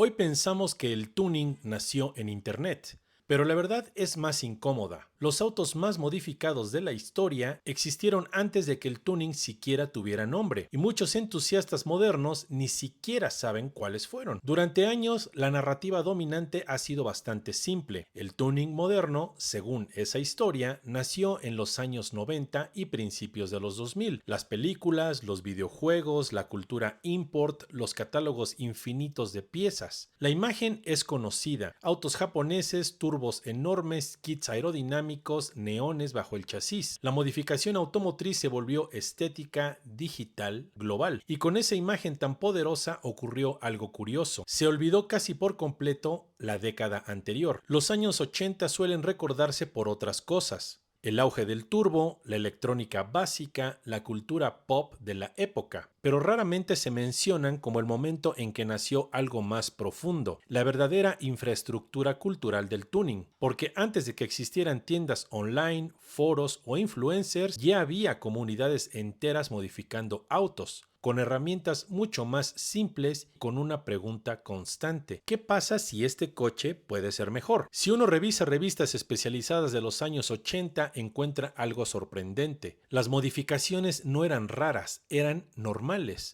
Hoy pensamos que el tuning nació en Internet, pero la verdad es más incómoda. Los autos más modificados de la historia existieron antes de que el tuning siquiera tuviera nombre, y muchos entusiastas modernos ni siquiera saben cuáles fueron. Durante años, la narrativa dominante ha sido bastante simple. El tuning moderno, según esa historia, nació en los años 90 y principios de los 2000. Las películas, los videojuegos, la cultura import, los catálogos infinitos de piezas. La imagen es conocida: autos japoneses, turbos enormes, kits aerodinámicos, neones bajo el chasis. La modificación automotriz se volvió estética, digital, global. Y con esa imagen tan poderosa ocurrió algo curioso. Se olvidó casi por completo la década anterior. Los años 80 suelen recordarse por otras cosas: el auge del turbo, la electrónica básica, la cultura pop de la época, pero raramente se mencionan como el momento en que nació algo más profundo, la verdadera infraestructura cultural del tuning, porque antes de que existieran tiendas online, foros o influencers, ya había comunidades enteras modificando autos, con herramientas mucho más simples y con una pregunta constante: ¿qué pasa si este coche puede ser mejor? Si uno revisa revistas especializadas de los años 80, encuentra algo sorprendente. Las modificaciones no eran raras, eran normales.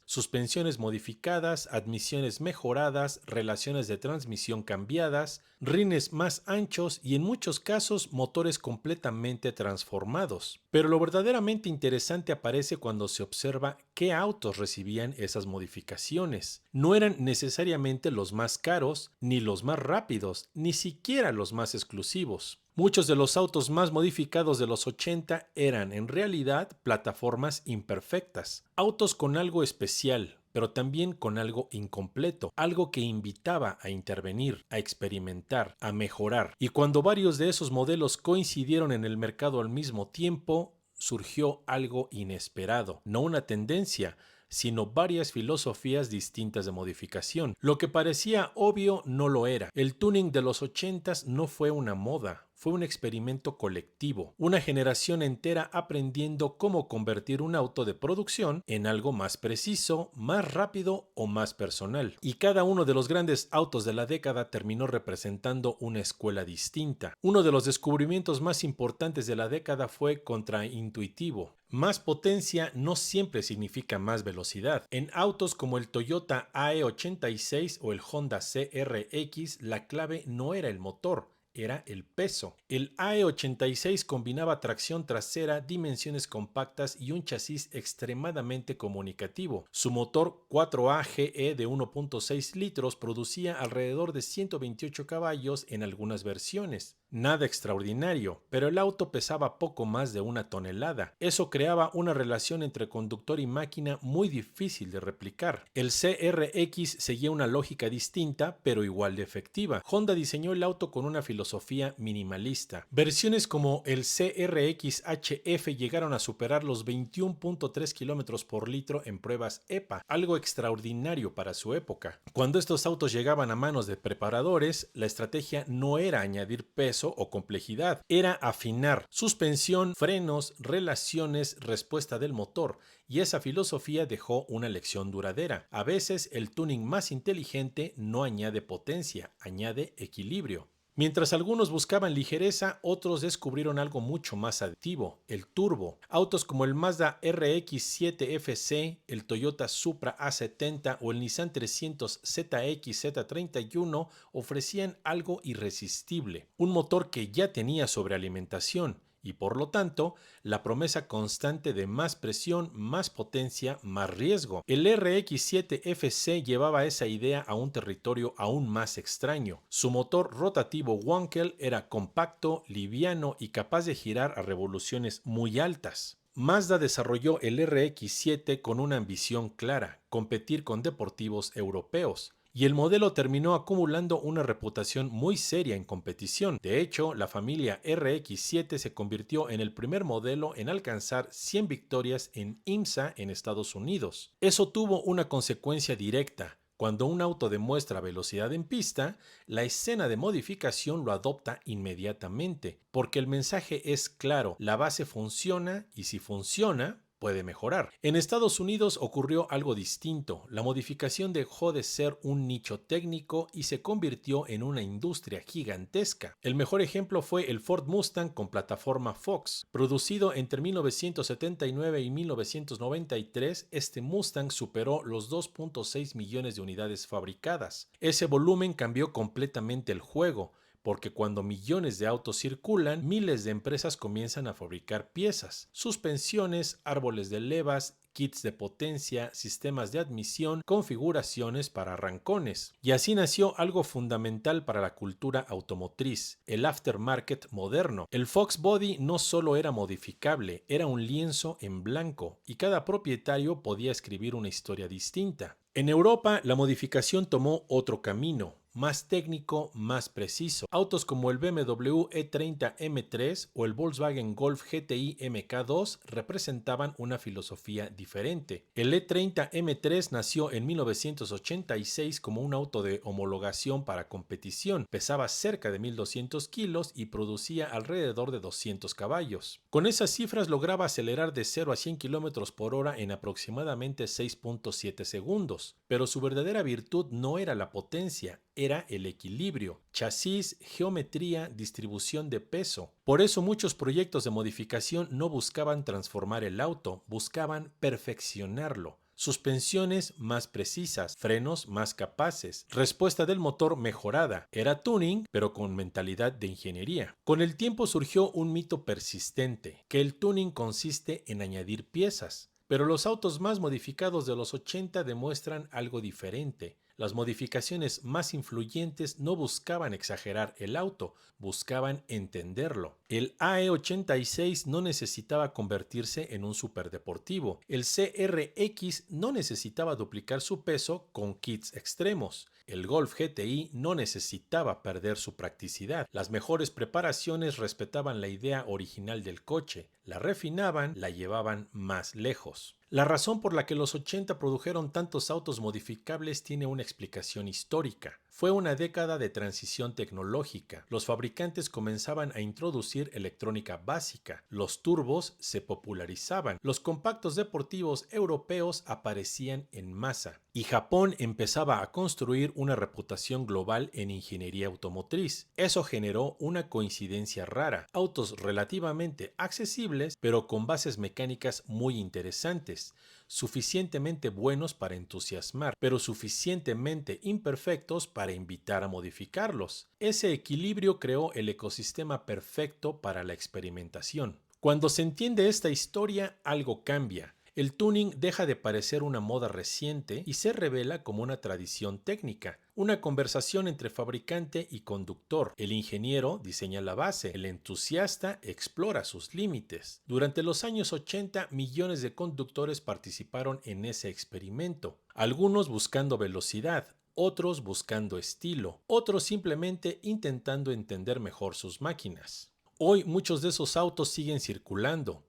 Suspensiones modificadas, admisiones mejoradas, relaciones de transmisión cambiadas, rines más anchos y en muchos casos motores completamente transformados. Pero lo verdaderamente interesante aparece cuando se observa qué autos recibían esas modificaciones. No eran necesariamente los más caros, ni los más rápidos, ni siquiera los más exclusivos. Muchos de los autos más modificados de los 80 eran en realidad plataformas imperfectas, autos con algo especial, pero también con algo incompleto, algo que invitaba a intervenir, a experimentar, a mejorar. Y cuando varios de esos modelos coincidieron en el mercado al mismo tiempo, surgió algo inesperado, no una tendencia, sino varias filosofías distintas de modificación. Lo que parecía obvio no lo era. El tuning de los 80s no fue una moda, fue un experimento colectivo, una generación entera aprendiendo cómo convertir un auto de producción en algo más preciso, más rápido o más personal. Y cada uno de los grandes autos de la década terminó representando una escuela distinta. Uno de los descubrimientos más importantes de la década fue contraintuitivo. Más potencia no siempre significa más velocidad. En autos como el Toyota AE86 o el Honda CRX, la clave no era el motor, era el peso. El AE86 combinaba tracción trasera, dimensiones compactas y un chasis extremadamente comunicativo. Su motor 4AGE de 1.6 litros producía alrededor de 128 caballos en algunas versiones. Nada extraordinario, pero el auto pesaba poco más de 1 tonelada. Eso creaba una relación entre conductor y máquina muy difícil de replicar. El CRX seguía una lógica distinta, pero igual de efectiva. Honda diseñó el auto con una filosofía minimalista. Versiones como el CRX HF llegaron a superar los 21.3 km por litro en pruebas EPA, algo extraordinario para su época. Cuando estos autos llegaban a manos de preparadores, la estrategia no era añadir peso o complejidad, era afinar suspensión, frenos, relaciones, respuesta del motor, y esa filosofía dejó una lección duradera. A veces el tuning más inteligente no añade potencia, añade equilibrio. Mientras algunos buscaban ligereza, otros descubrieron algo mucho más adictivo: el turbo. Autos como el Mazda RX-7 FC, el Toyota Supra A70 o el Nissan 300 ZX Z31 ofrecían algo irresistible: un motor que ya tenía sobrealimentación y, por lo tanto, la promesa constante de más presión, más potencia, más riesgo. El RX-7 FC llevaba esa idea a un territorio aún más extraño. Su motor rotativo Wankel era compacto, liviano y capaz de girar a revoluciones muy altas. Mazda desarrolló el RX-7 con una ambición clara: competir con deportivos europeos. Y el modelo terminó acumulando una reputación muy seria en competición. De hecho, la familia RX-7 se convirtió en el primer modelo en alcanzar 100 victorias en IMSA en Estados Unidos. Eso tuvo una consecuencia directa: cuando un auto demuestra velocidad en pista, la escena de modificación lo adopta inmediatamente, porque el mensaje es claro: la base funciona, y si funciona, puede mejorar. En Estados Unidos ocurrió algo distinto. La modificación dejó de ser un nicho técnico y se convirtió en una industria gigantesca. El mejor ejemplo fue el Ford Mustang con plataforma Fox. Producido entre 1979 y 1993, este Mustang superó los 2.6 millones de unidades fabricadas. Ese volumen cambió completamente el juego, porque cuando millones de autos circulan, miles de empresas comienzan a fabricar piezas, suspensiones, árboles de levas, kits de potencia, sistemas de admisión, configuraciones para arrancones. Y así nació algo fundamental para la cultura automotriz, el aftermarket moderno. El Fox Body no solo era modificable, era un lienzo en blanco, y cada propietario podía escribir una historia distinta. En Europa, la modificación tomó otro camino, más técnico, más preciso. Autos como el BMW E30 M3 o el Volkswagen Golf GTI MK2 representaban una filosofía diferente. El E30 M3 nació en 1986 como un auto de homologación para competición. Pesaba cerca de 1.200 kilos y producía alrededor de 200 caballos. Con esas cifras lograba acelerar de 0 a 100 km por hora en aproximadamente 6.7 segundos. Pero su verdadera virtud no era la potencia, era el equilibrio, chasis, geometría, distribución de peso. Por eso muchos proyectos de modificación no buscaban transformar el auto, buscaban perfeccionarlo. Suspensiones más precisas, frenos más capaces, respuesta del motor mejorada. Era tuning, pero con mentalidad de ingeniería. Con el tiempo surgió un mito persistente, que el tuning consiste en añadir piezas. Pero los autos más modificados de los 80 demuestran algo diferente. Las modificaciones más influyentes no buscaban exagerar el auto, buscaban entenderlo. El AE86 no necesitaba convertirse en un superdeportivo. El CRX no necesitaba duplicar su peso con kits extremos. El Golf GTI no necesitaba perder su practicidad. Las mejores preparaciones respetaban la idea original del coche, la refinaban, la llevaban más lejos. La razón por la que los 80 produjeron tantos autos modificables tiene una explicación histórica. Fue una década de transición tecnológica. Los fabricantes comenzaban a introducir electrónica básica. Los turbos se popularizaban. Los compactos deportivos europeos aparecían en masa. Y Japón empezaba a construir una reputación global en ingeniería automotriz. Eso generó una coincidencia rara. Autos relativamente accesibles, pero con bases mecánicas muy interesantes, suficientemente buenos para entusiasmar, pero suficientemente imperfectos para invitar a modificarlos. Ese equilibrio creó el ecosistema perfecto para la experimentación. Cuando se entiende esta historia, algo cambia. El tuning deja de parecer una moda reciente y se revela como una tradición técnica, una conversación entre fabricante y conductor. El ingeniero diseña la base, el entusiasta explora sus límites. Durante los años 80, millones de conductores participaron en ese experimento, algunos buscando velocidad, otros buscando estilo, otros simplemente intentando entender mejor sus máquinas. Hoy muchos de esos autos siguen circulando.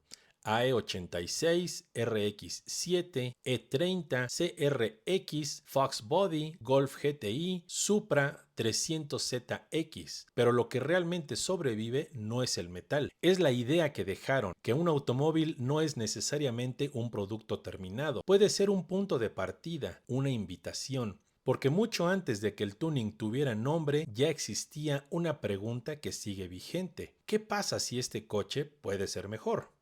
AE86, RX7, E30, CRX, Fox Body, Golf GTI, Supra 300ZX. Pero lo que realmente sobrevive no es el metal, es la idea que dejaron, que un automóvil no es necesariamente un producto terminado, puede ser un punto de partida, una invitación. Porque mucho antes de que el tuning tuviera nombre, ya existía una pregunta que sigue vigente. ¿Qué pasa si este coche puede ser mejor?